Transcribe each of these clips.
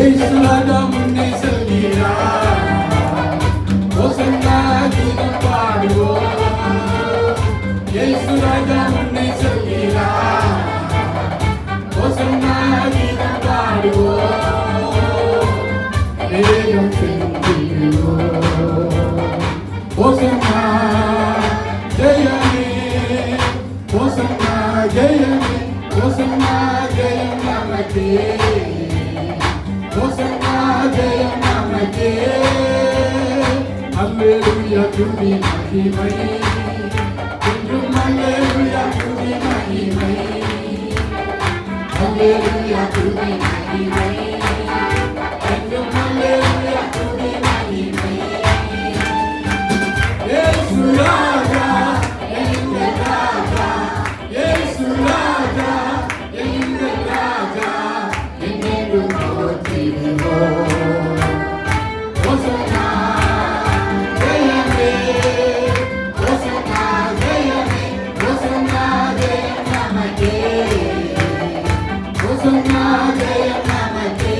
இயேசு ராஜா முன்னே செல்கிறார். ஓசன்னா கீதம் பாடுவோம். இயேசு ராஜா முன்னே செல்கிறார். ஓசன்னா கீதம் பாடுவோம். வேகம் செல்கிறோம். ஓசன்னா ஜெயமே. ஓசன்னா ஜெயமே. ஓசன்னா ஜெயம் நமக்கே. ஓசன்னா ஜெயம் நமக்கே. அல்லேலூயா துதி மகிமை. என்றும் அல்லேலூயா துதி மகிமை. அல்லேலூயா துதி மகிமை. என்றும் அல்லேலூயா துதி மகிமை. இயேசு ராஜா எங்கள் ராஜா. இயேசு ராஜா எங்கள் ராஜா. என்றென்றும் போற்றிடுவோம். ஓசன்னா ஜெயமே. ஓசன்னா ஜெயமே. ஓசன்னா ஜெயம் நமக்கே. ஓசன்னா ஜெயம் நமக்கே.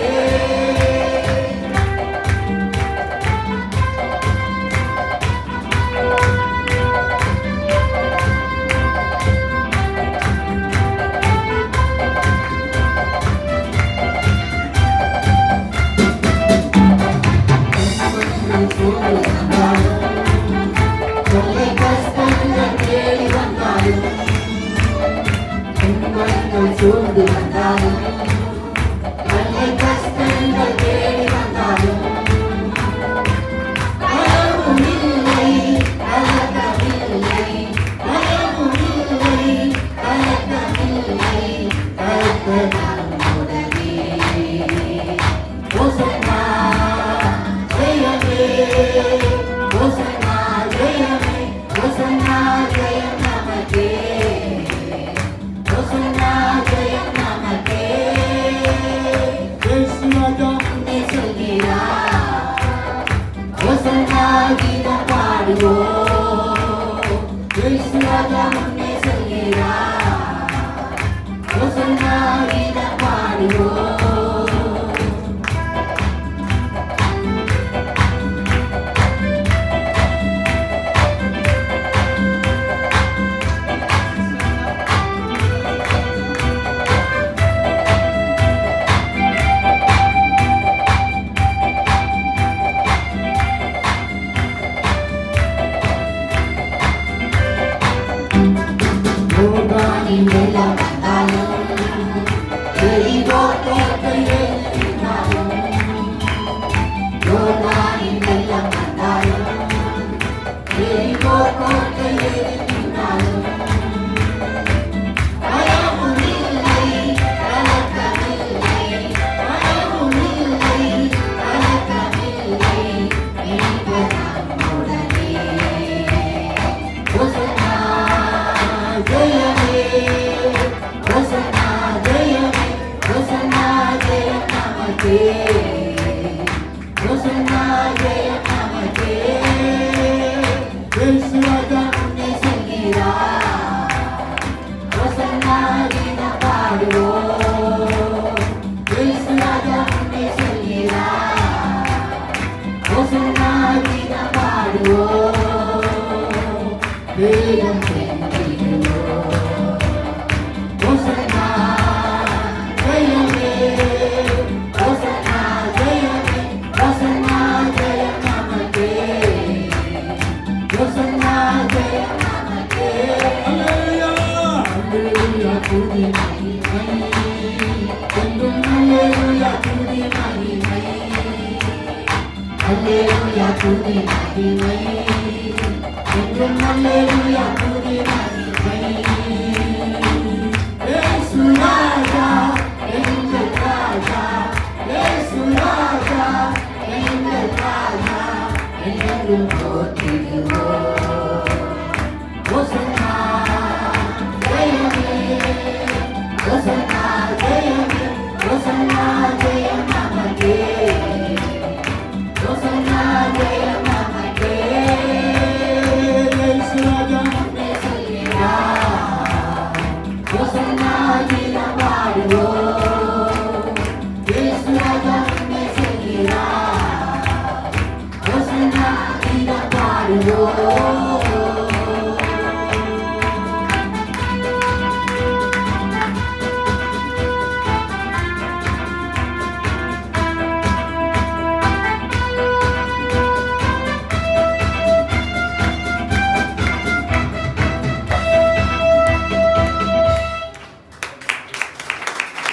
தொல்லை கஷ்டங்கள் தேடி வந்தாலும், துன்பங்கள் சூழ்ந்து வந்தாலும், தொல்லை கஷ்டங்கள் தேடி வந்தாலும், பயமும் இல்லை, கலக்கமில்லை, பயமும் இல்லை, கலக்கமில்லை, கர்த்தர் நம்முடனே. ஓசன்னா ஜெயமே. ஓசன்னா ஜெயமே. ஓசன்னா ஜெயம் நமக்கே. ஓசன்னா ஜெயம் நமக்கே. இயேசு ராஜா முன்னே செல்கிறார். ஓசன்னா கீதம் பாடுவோம். இயேசு ராஜா முன்னே செல்கிறார். ஓசன்னா கீதம் பாடுவோம். யோர்தானின் வெள்ளம் வந்தாலும், எரிகோ கோட்டை ஏறினாலும், யோர்தானின் வெள்ளம் வந்தாலும், எரிகோ கோட்டை ஏறினாலும், பயமும் இல்லை, கலக்கமில்லை, பயமும் இல்லை, கலக்கமில்லை, மீட்பர் நம்முடனே. ஓசன்னா ஜெயமே. ஓசன்னா ஜெயமே. ஓசன்னா ஜெயம் நமக்கே. ஓசன்னா ஜெயம் நமக்கே. இயேசு ராஜா முன்னே செல்கிறார். ஓசன்னா கீதம் பாடுவோம். இயேசு ராஜா முன்னே செல்கிறார். ஓசன்னா கீதம் பாடுவோம். வேகம் செல்கிறோம். ஓசன்னா ஜெயமே. ஓசன்னா ஜெயமே. ஓசன்னா ஜெயம் நமக்கே. ஓசன்னா ஜெயம் நமக்கே. அல்லேலூயா. அல்லேலூயா துதி மகிமை. என்றும் அல்லேலூயா துதி மகிமை. அல்லேலூயா துதி மகிமை. என்றும் அல்லேலூயா துதி மகிமை.